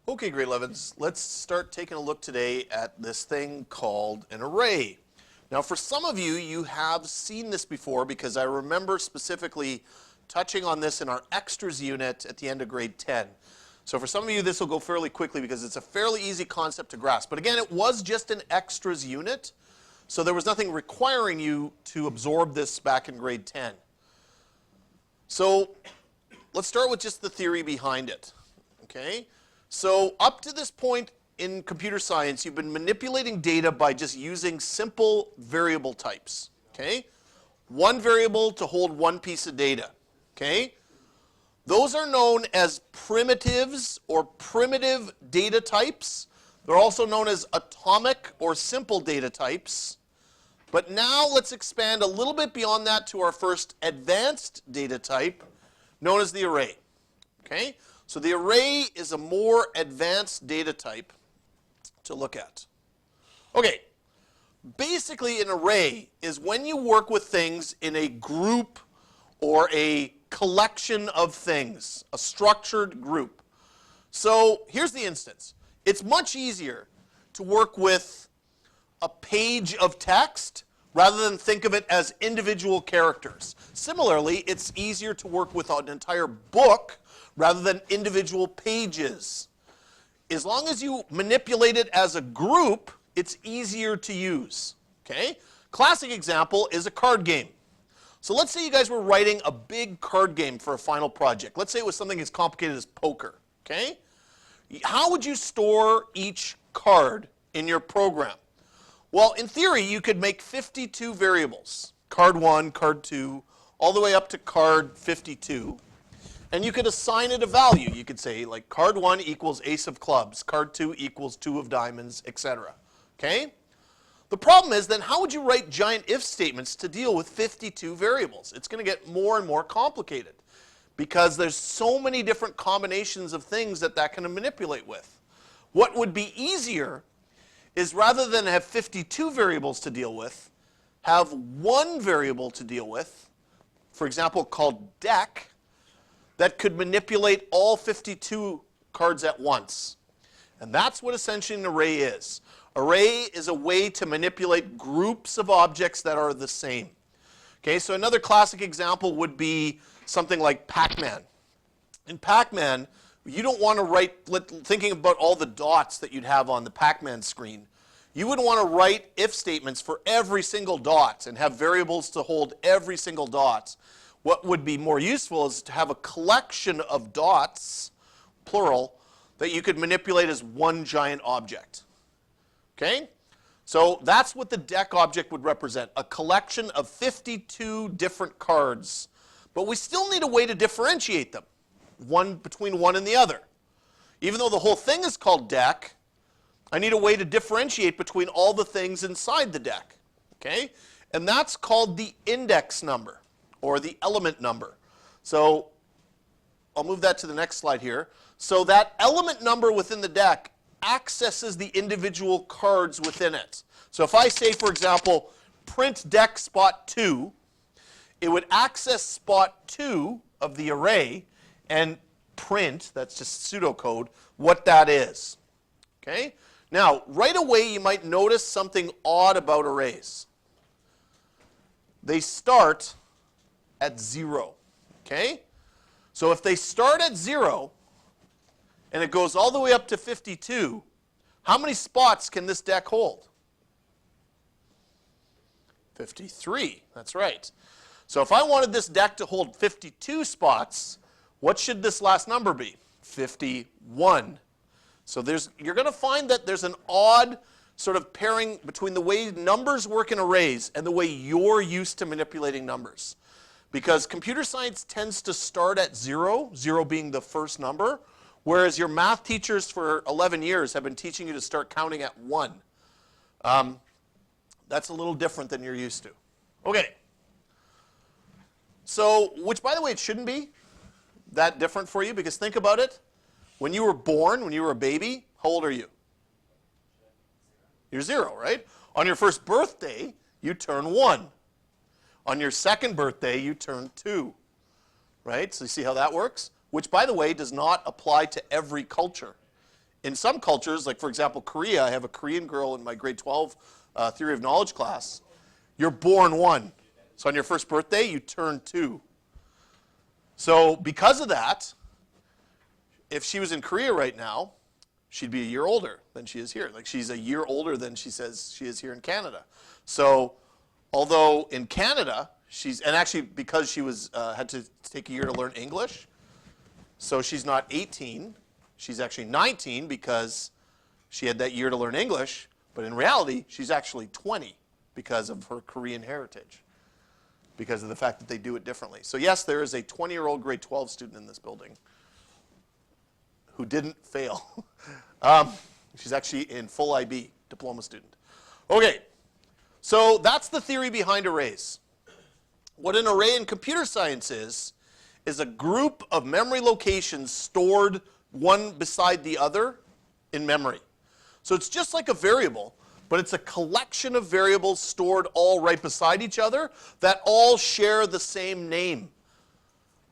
Okay, grade 11s, let's start taking a look today at this thing called an array. Now for some of you, you have seen this before because I remember specifically touching on this in our extras unit at the end of grade 10. So for some of you, this will go fairly quickly because it's a fairly easy concept to grasp. But again, it was just an extras unit, so there was nothing requiring you to absorb this back in grade 10. So let's start with just the theory behind it, okay? So up to this point in computer science, you've been manipulating data by just using simple variable types, okay? One variable to hold one piece of data, okay? Those are known as primitives or primitive data types. They're also known as atomic or simple data types. But now let's expand a little bit beyond that to our first advanced data type, known as the array, okay? So the array is a more advanced data type to look at. Okay, basically an array is when you work with things in a group or a collection of things, a structured group. So here's the instance. It's much easier to work with a page of text rather than think of it as individual characters. Similarly, it's easier to work with an entire book rather than individual pages. As long as you manipulate it as a group, it's easier to use, okay? Classic example is a card game. So let's say you guys were writing a big card game for a final project. Let's say it was something as complicated as poker, okay? How would you store each card in your program? Well, in theory, you could make 52 variables. Card 1, card 2, all the way up to card 52. And you could assign it a value. You could say, like, card 1 equals ace of clubs, card 2 equals 2 of diamonds, etc. Okay? The problem is, then how would you write giant if statements to deal with 52 variables? It's going to get more and more complicated because there's so many different combinations of things that can manipulate with. What would be easier is rather than have 52 variables to deal with, have one variable to deal with, for example, called deck, that could manipulate all 52 cards at once. And that's what essentially an array is. Array is a way to manipulate groups of objects that are the same. Okay, so another classic example would be something like Pac-Man. In Pac-Man, you don't want to write, thinking about all the dots that you'd have on the Pac-Man screen, you wouldn't want to write if statements for every single dot and have variables to hold every single dot. What would be more useful is to have a collection of dots, plural, that you could manipulate as one giant object. Okay? So that's what the deck object would represent, a collection of 52 different cards. But we still need a way to differentiate them, between one and the other. Even though the whole thing is called deck, I need a way to differentiate between all the things inside the deck. Okay? And that's called the index number, or the element number. So I'll move that to the next slide here. So that element number within the deck accesses the individual cards within it. So if I say, for example, print deck spot 2, it would access spot 2 of the array and print, that's just pseudocode, what that is. Okay? Now, right away you might notice something odd about arrays. They start at 0, okay? So if they start at 0 and it goes all the way up to 52, how many spots can this deck hold? 53, that's right. So if I wanted this deck to hold 52 spots, what should this last number be? 51. So you're going to find that there's an odd sort of pairing between the way numbers work in arrays and the way you're used to manipulating numbers. Because computer science tends to start at 0, 0 being the first number, whereas your math teachers for 11 years have been teaching you to start counting at 1. That's a little different than you're used to. Okay. So, which by the way, it shouldn't be that different for you, because think about it. When you were born, when you were a baby, how old are you? You're 0, right? On your first birthday, you turn 1. On your second birthday, you turn 2, right? So you see how that works? Which, by the way, does not apply to every culture. in some cultures, like for example Korea, I have a Korean girl in my grade 12 theory of knowledge class. You're born 1. So on your first birthday, you turn 2. So because of that, if she was in Korea right now, she'd be a year older than she is here. Like she's a year older than she says she is here in Canada. So although in Canada, and actually because she had to take a year to learn English, so she's not 18, she's actually 19 because she had that year to learn English, but in reality, she's actually 20 because of her Korean heritage, because of the fact that they do it differently. So yes, there is a 20-year-old grade 12 student in this building who didn't fail. She's actually in full IB, diploma student. Okay, so that's the theory behind arrays. What an array in computer science is a group of memory locations stored one beside the other in memory. So it's just like a variable, but it's a collection of variables stored all right beside each other that all share the same name.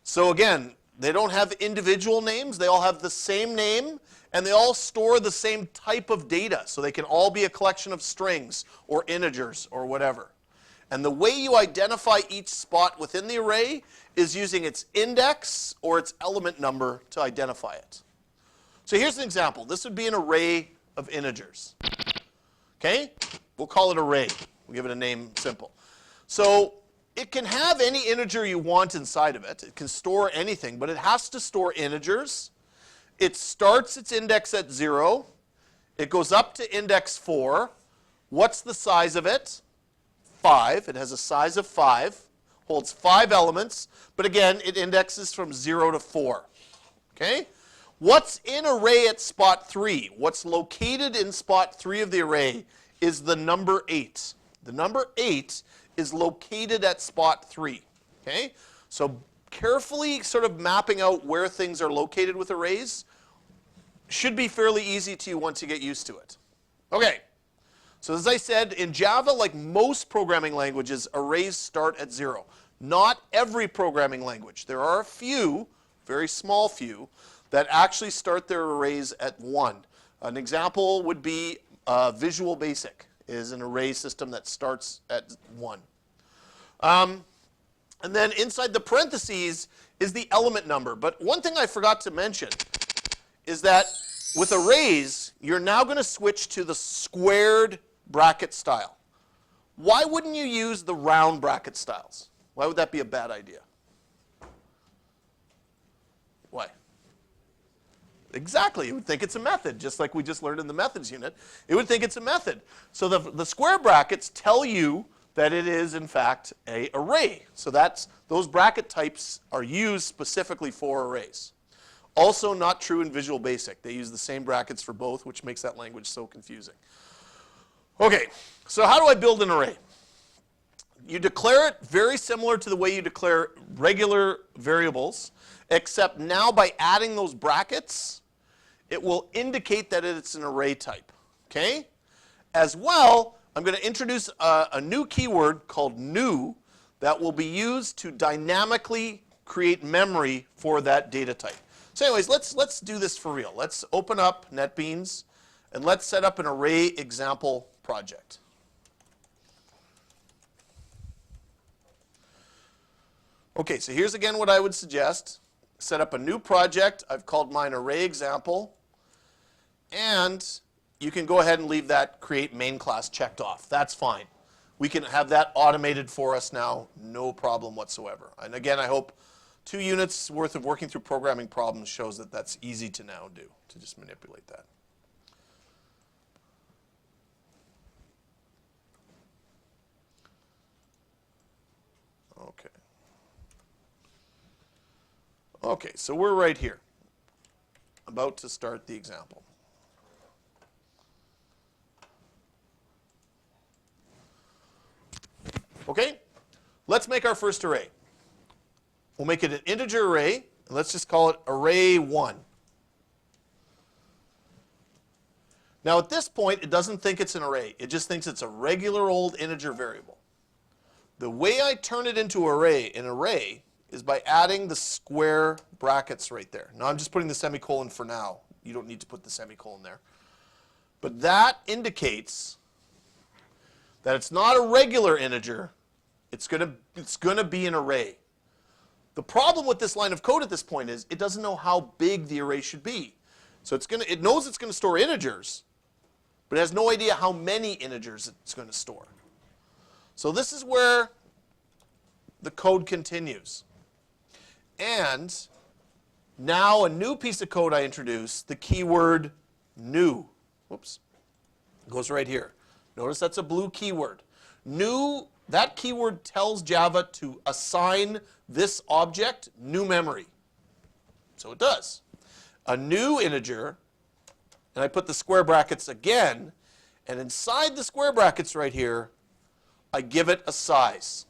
So again, they don't have individual names, they all have the same name, and they all store the same type of data. So they can all be a collection of strings or integers or whatever. And the way you identify each spot within the array is using its index or its element number to identify it. So here's an example. This would be an array of integers. Okay? We'll call it array. We'll give it a name, simple. So it can have any integer you want inside of it. It can store anything, but it has to store integers. It starts its index at 0. It goes up to index 4. What's the size of it? 5. It has a size of 5. Holds 5 elements. But again, it indexes from 0 to 4. Okay? What's in array at spot 3? What's located in spot 3 of the array is the number 8. The number 8 is located at spot 3. Okay? So carefully sort of mapping out where things are located with arrays should be fairly easy to you once you get used to it. Okay. So as I said, in Java, like most programming languages, arrays start at 0. Not every programming language. There are a few, very small few, that actually start their arrays at 1. An example would be Visual Basic is an array system that starts at 1. And then inside the parentheses is the element number. But one thing I forgot to mention is that with arrays, you're now going to switch to the squared bracket style. Why wouldn't you use the round bracket styles? Why would that be a bad idea? Why? Exactly. You would think it's a method, just like we just learned in the methods unit. It would think it's a method. So the square brackets tell you that it is, in fact, an array. So those bracket types are used specifically for arrays. Also not true in Visual Basic. They use the same brackets for both, which makes that language so confusing. Okay, so how do I build an array? You declare it very similar to the way you declare regular variables, except now by adding those brackets, it will indicate that it's an array type. Okay? As well, I'm going to introduce a new keyword called new that will be used to dynamically create memory for that data type. So anyways, let's do this for real. Let's open up NetBeans and let's set up an array example project. Okay, so here's again what I would suggest. Set up a new project. I've called mine array example. And you can go ahead and leave that create main class checked off. That's fine. We can have that automated for us now, no problem whatsoever. And again, I hope 2 units worth of working through programming problems shows that that's easy to now do, to just manipulate that. Okay. Okay, so we're right here, about to start the example. Okay, let's make our first array. We'll make it an integer array, and let's just call it array 1. Now at this point, it doesn't think it's an array. It just thinks it's a regular old integer variable. The way I turn it into an array is by adding the square brackets right there. Now I'm just putting the semicolon for now, You don't need to put the semicolon there. But that indicates that it's not a regular integer. It's going to be an array. The problem with this line of code at this point is it doesn't know how big the array should be. So it knows it's going to store integers, but it has no idea how many integers it's going to store. So this is where the code continues. And now a new piece of code I introduce, the keyword new. Whoops. It goes right here. Notice that's a blue keyword. New, that keyword tells Java to assign this object new memory. So it does. A new integer, and I put the square brackets again, and inside the square brackets right here, I give it a size.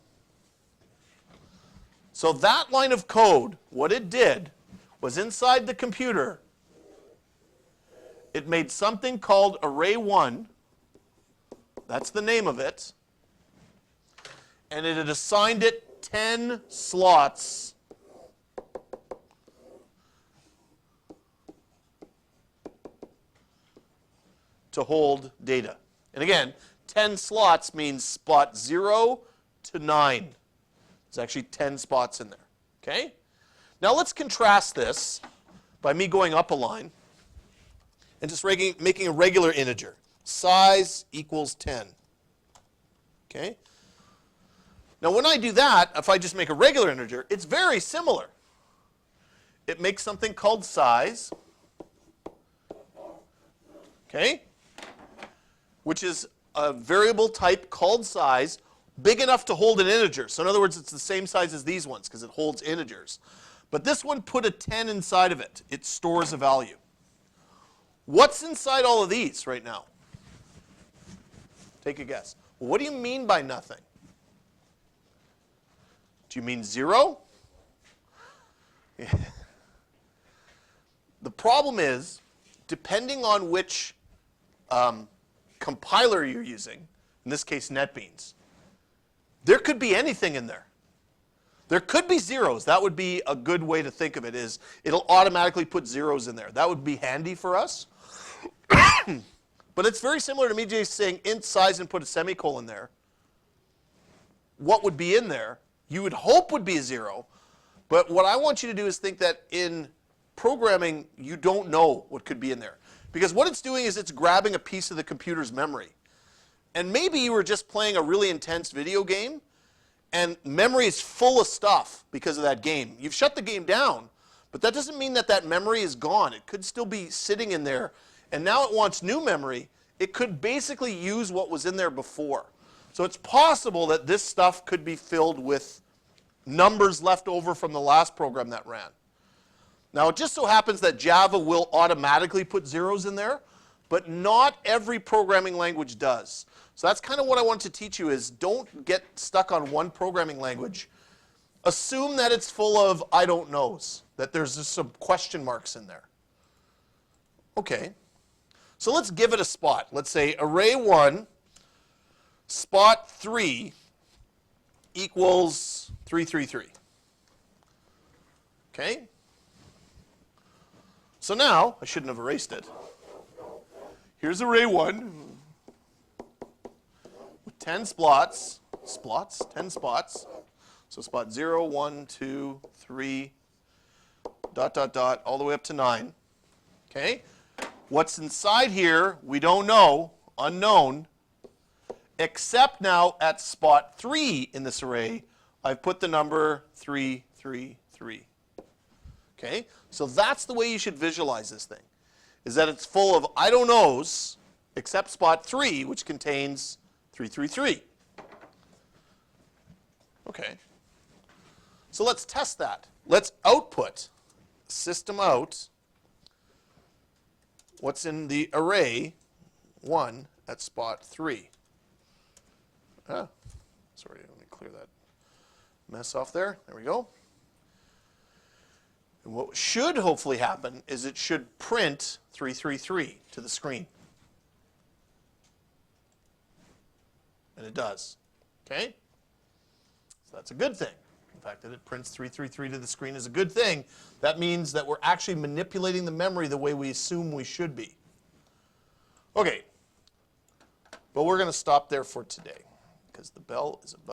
So that line of code, what it did was inside the computer, it made something called array1. That's the name of it. And it had assigned it 10 slots to hold data. And again, 10 slots means spot 0 to 9. There's actually 10 spots in there. Okay? Now let's contrast this by me going up a line and just making a regular integer. Size equals 10. Okay? Now when I do that, if I just make a regular integer, it's very similar. It makes something called size, okay, which is a variable type called size, big enough to hold an integer. So in other words, it's the same size as these ones because it holds integers. But this one put a 10 inside of it. It stores a value. What's inside all of these right now? Take a guess. What do you mean by nothing? Do you mean 0? The problem is, depending on which compiler you're using, in this case NetBeans, there could be anything in there. There could be zeros. That would be a good way to think of it, is it'll automatically put zeros in there. That would be handy for us. But it's very similar to me just saying int size and put a semicolon there. What would be in there? You would hope would be a 0. But what I want you to do is think that in programming, you don't know what could be in there. Because what it's doing is it's grabbing a piece of the computer's memory. And maybe you were just playing a really intense video game, and memory is full of stuff because of that game. You've shut the game down, but that doesn't mean that that memory is gone. It could still be sitting in there, and now it wants new memory. It could basically use what was in there before. So it's possible that this stuff could be filled with numbers left over from the last program that ran. Now, it just so happens that Java will automatically put zeros in there, but not every programming language does. So that's kind of what I want to teach you is don't get stuck on one programming language. Assume that it's full of I don't knows, that there's just some question marks in there. Okay. So let's give it a spot. Let's say array1 spot 3 equals 333. Okay? So now, I shouldn't have erased it. Here's array1 with 10 spots, 10 spots. So spot 0, 1, 2, 3, ... all the way up to 9. Okay? What's inside here, we don't know, unknown, except now at spot 3 in this array, I've put the number 333. Okay? So that's the way you should visualize this thing, is that it's full of I don't knows, except spot 3, which contains 333. Okay. So let's test that. Let's output system out what's in the array 1 at spot 3. Sorry, let me clear that mess off there. There we go. And what should hopefully happen is it should print 333 to the screen. And it does. Okay? So that's a good thing. The fact that it prints 333 to the screen is a good thing. That means that we're actually manipulating the memory the way we assume we should be. Okay, but we're going to stop there for today because the bell is about